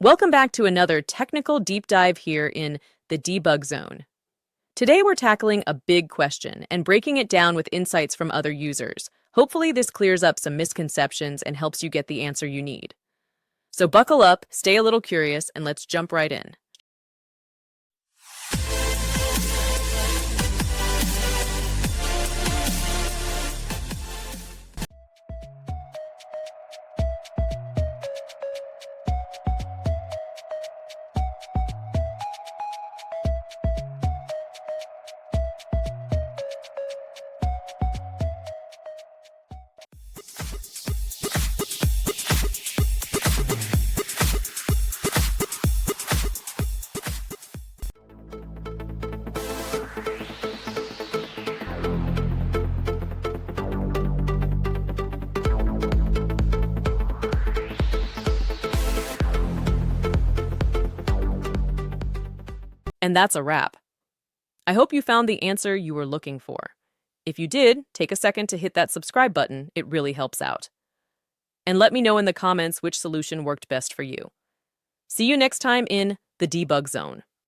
Welcome back to another technical deep dive here in the debug zone. Today we're tackling a big question and breaking it down with insights from other users. Hopefully this clears up some misconceptions and helps you get the answer you need. So buckle up, stay a little curious, and let's jump right in. And that's a wrap. I hope you found the answer you were looking for. If you did, take a second to hit that subscribe button. It really helps out. And let me know in the comments which solution worked best for you. See you next time in the debug zone.